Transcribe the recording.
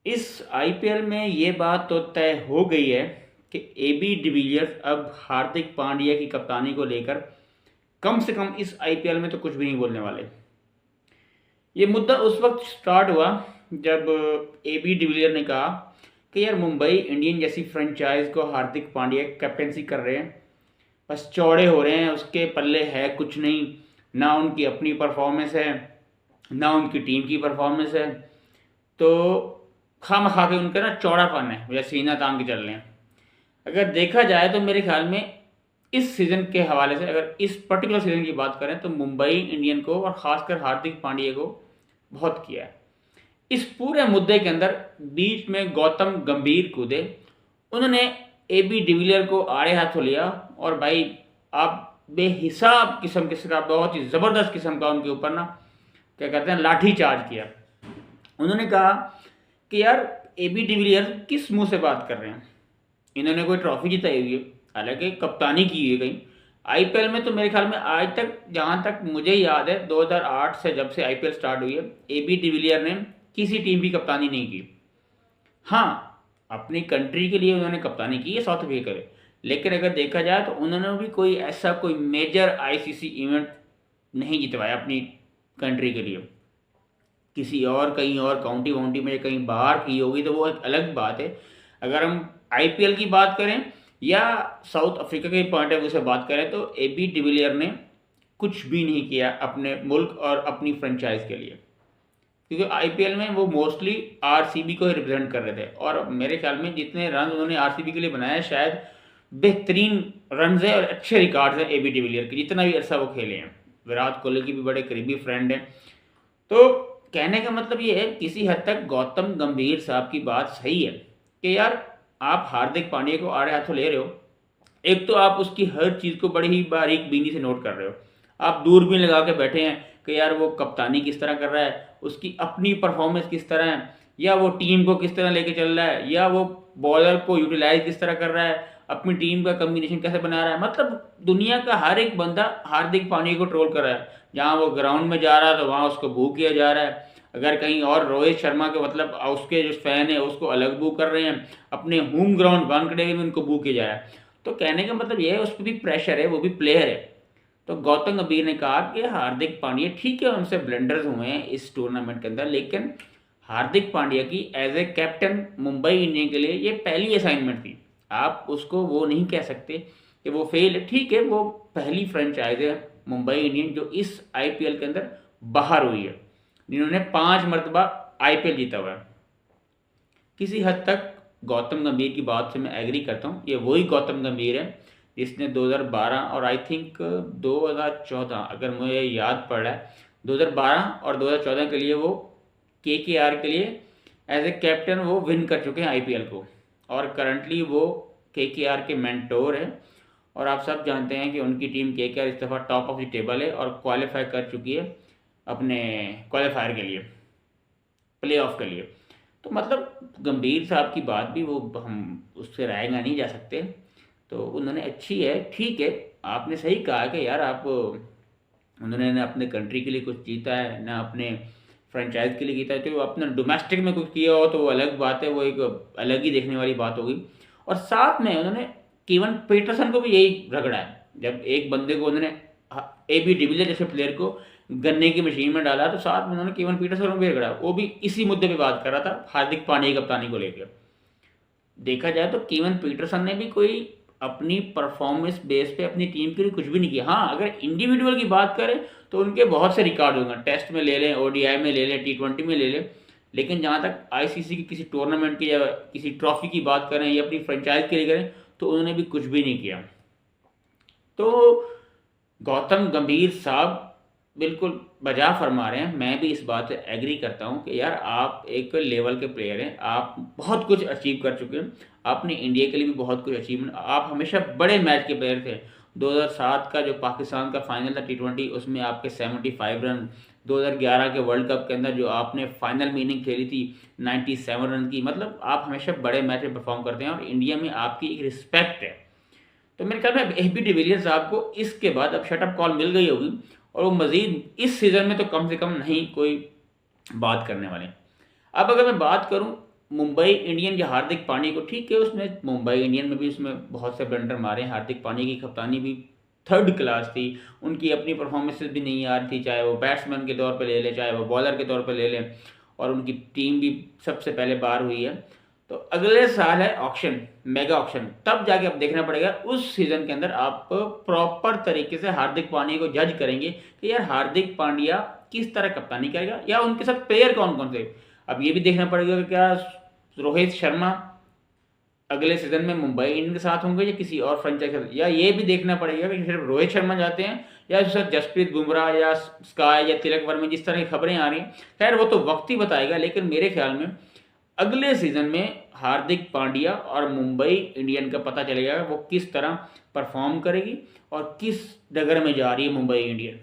इस आईपीएल में ये बात तो तय हो गई है कि एबी डिविलियर्स अब हार्दिक पांड्या की कप्तानी को लेकर कम से कम इस आईपीएल में तो कुछ भी नहीं बोलने वाले। ये मुद्दा उस वक्त स्टार्ट हुआ जब एबी डिविलियर ने कहा कि यार मुंबई इंडियन जैसी फ्रेंचाइज को हार्दिक पांड्या कैप्टेंसी कर रहे हैं, बस चौड़े हो रहे हैं, उसके पल्ले है कुछ नहीं, ना उनकी अपनी परफॉर्मेंस है ना उनकी टीम की परफॉर्मेंस है। तो खाम खा के उनका ना चौड़ापन है या सीना तान के चल रहे हैं। अगर देखा जाए तो मेरे ख्याल में इस सीज़न के हवाले से अगर इस पर्टिकुलर सीज़न की बात करें तो मुंबई इंडियन को और ख़ासकर हार्दिक पांड्या को बहुत किया है। इस पूरे मुद्दे के अंदर बीच में गौतम गंभीर कूदे, उन्होंने एबी डिविलियर को आड़े हाथों लिया और भाई आप बेहिसाब किस्म का बहुत ही ज़बरदस्त किस्म का उनके ऊपर ना क्या कहते हैं लाठी चार्ज किया। उन्होंने कहा कि यार एबी डिविलियर किस मुंह से बात कर रहे हैं, इन्होंने कोई ट्रॉफी जिताई हुई है, हालांकि कप्तानी की है कहीं आईपीएल में। तो मेरे ख्याल में आज तक जहां तक मुझे याद है 2008 से जब से आईपीएल स्टार्ट हुई है एबी डिविलियर ने किसी टीम की कप्तानी नहीं की। हाँ, अपनी कंट्री के लिए उन्होंने कप्तानी की है साउथ अफ्रीका के लिए, लेकिन अगर देखा जाए तो उन्होंने भी कोई ऐसा कोई मेजर आईसीसी इवेंट नहीं जितवाया अपनी कंट्री के लिए। किसी और कहीं और काउंटी वाउंटी में कहीं बाहर की होगी तो वो एक अलग बात है। अगर हम आईपीएल की बात करें या साउथ अफ्रीका के पॉइंट ऑफ व्यू से बात करें तो एबी डिविलियर ने कुछ भी नहीं किया अपने मुल्क और अपनी फ्रेंचाइज के लिए, क्योंकि आईपीएल में वो मोस्टली आरसीबी को ही रिप्रेजेंट कर रहे थे और मेरे ख्याल में जितने रन उन्होंने आरसीबी के लिए बनाए शायद बेहतरीन रन है और अच्छे रिकॉर्ड्स हैं एबी डिविलियर के, जितना भी अरसा वो खेले हैं। विराट कोहली की भी बड़े करीबी फ्रेंड हैं। तो कहने का मतलब ये है किसी हद तक गौतम गंभीर साहब की बात सही है कि यार आप हार्दिक पांड्या को आड़े हाथों ले रहे हो, एक तो आप उसकी हर चीज़ को बड़ी ही बारीक बीनी से नोट कर रहे हो, आप दूरबीन लगा के बैठे हैं कि यार वो कप्तानी किस तरह कर रहा है, उसकी अपनी परफॉर्मेंस किस तरह है, या वो टीम को किस तरह लेके चल रहा है, या वो बॉलर को यूटिलाइज किस तरह कर रहा है, अपनी टीम का कम्बिनेशन कैसे बना रहा है। मतलब दुनिया का हर एक बंदा हार्दिक पांड्या को ट्रोल कर रहा है। जहाँ वो ग्राउंड में जा रहा है तो वहाँ उसको बू किया जा रहा है, अगर कहीं और रोहित शर्मा के मतलब उसके जो फैन है उसको अलग बू कर रहे हैं, अपने होम ग्राउंड वानखेड़े में भी उनको बू किया जा रहा है। तो कहने का मतलब ये है उस पर भी प्रेशर है, वो भी प्लेयर है। तो गौतम गंभीर ने कहा कि हार्दिक पांड्या ठीक है उनसे ब्लंडर्स हुए हैं इस टूर्नामेंट के अंदर, लेकिन हार्दिक पांड्या की as a captain Mumbai Indian के लिए ये पहली असाइनमेंट थी। आप उसको वो नहीं कह सकते कि वो फेल है। ठीक है, वो पहली फ्रेंचाइज है मुंबई इंडियन जो इस आईपीएल के अंदर बाहर हुई है, जिन्होंने 5 मरतबा आईपीएल जीता हुआ है। किसी हद तक गौतम गंभीर की बात से मैं एग्री करता हूँ। ये वही गौतम गंभीर है जिसने 2012 और आई थिंक 2014, अगर मुझे याद पड़ रहा है, 2012 और 2014 के लिए वो केकेआर के लिए एज ए कैप्टन वो विन कर चुके हैं आईपीएल को, और करंटली वो केकेआर के मेंटोर है। और आप सब जानते हैं कि उनकी टीम केकेआर इस दफ़ा टॉप ऑफ द टेबल है और क्वालिफाई कर चुकी है अपने क्वालिफायर के लिए, प्ले ऑफ के लिए। तो मतलब गंभीर साहब की बात भी वो हम उससे रायगा नहीं जा सकते। तो उन्होंने अच्छी है, ठीक है, आपने सही कहा कि यार आप उन्होंने ना अपने कंट्री के लिए कुछ जीता है ना अपने फ्रेंचाइज के लिए जीता है। तो अपने डोमेस्टिक में कुछ किया हो तो वो अलग बात है, वो एक अलग ही देखने वाली बात होगी। और साथ में उन्होंने केवन पीटरसन को भी यही रगड़ा है। जब एक बंदे को उन्होंने एबी डिविलियर जैसे प्लेयर को गन्ने की मशीन में डाला तो साथ में उन्होंने केवन पीटरसन को भी रगड़ा, वो भी इसी मुद्दे पे बात कर रहा था हार्दिक पांड्या की कप्तानी को लेकर। देखा जाए तो केवन पीटरसन ने भी कोई अपनी परफॉर्मेंस बेस पे अपनी टीम के लिए कुछ भी नहीं किया। हाँ, अगर इंडिविजुअल की बात करें तो उनके बहुत से रिकॉर्ड होंगे, टेस्ट में ले लें, ओडीआई में ले लें, टी20 में ले लें, लेकिन जहाँ तक आईसीसी की किसी टूर्नामेंट की या किसी ट्रॉफी की बात करें या अपनी फ्रेंचाइज के लिए करें तो उन्होंने भी कुछ भी नहीं किया। तो गौतम गंभीर साहब बिल्कुल बजा फरमा रहे हैं, मैं भी इस बात से एग्री करता हूं कि यार आप एक लेवल के प्लेयर हैं, आप बहुत कुछ अचीव कर चुके हैं, आपने इंडिया के लिए भी बहुत कुछ अचीव, आप हमेशा बड़े मैच के प्लेयर थे। 2007 का जो पाकिस्तान का फाइनल था टी20 उसमें आपके 75 रन, 2011 के वर्ल्ड कप के अंदर जो आपने फाइनल में इनिंग खेली थी 97 रन की, मतलब आप हमेशा बड़े मैच में परफॉर्म करते हैं और इंडिया में आपकी एक रिस्पेक्ट है। तो मेरे ख्याल में एबी डिविलियर साहब को इसके बाद अब शटअप कॉल मिल गई होगी और वो मज़ीद इस सीज़न में तो कम से कम नहीं कोई बात करने वाले। अब अगर मैं बात करूं मुंबई इंडियन या हार्दिक पांड्या को, ठीक है उसमें मुंबई इंडियन में भी उसमें बहुत से ब्लंडर मारे हैं, हार्दिक पांड्या की कप्तानी भी थर्ड क्लास थी, उनकी अपनी परफॉर्मेंसेज भी नहीं आ रही थी, चाहे वो बैट्समैन के तौर पे ले लें चाहे वो बॉलर के तौर पे ले लें, और उनकी टीम भी सबसे पहले बाहर हुई है। तो अगले साल है ऑक्शन, मेगा ऑक्शन, तब जाके अब देखना पड़ेगा उस सीजन के अंदर आप प्रॉपर तरीके से हार्दिक पांड्या को जज करेंगे कि यार हार्दिक पांड्या किस तरह कप्तानी करेगा, या उनके साथ प्लेयर कौन कौन से। अब ये भी देखना पड़ेगा कि क्या रोहित शर्मा अगले सीजन में मुंबई इंडियंस के साथ होंगे या किसी और फ्रेंचाइज के साथ, या ये भी देखना पड़ेगा कि सिर्फ रोहित शर्मा जाते हैं या उसके साथ जसप्रीत बुमराह या स्काई या तिलक वर्मा, जिस तरह की खबरें आ रही हैं। खैर वो तो वक्त ही बताएगा, लेकिन मेरे ख्याल में अगले सीजन में हार्दिक पांड्या और मुंबई इंडियन का पता चलेगा वो किस तरह परफॉर्म करेगी और किस डगर में जा रही है मुंबई इंडियन।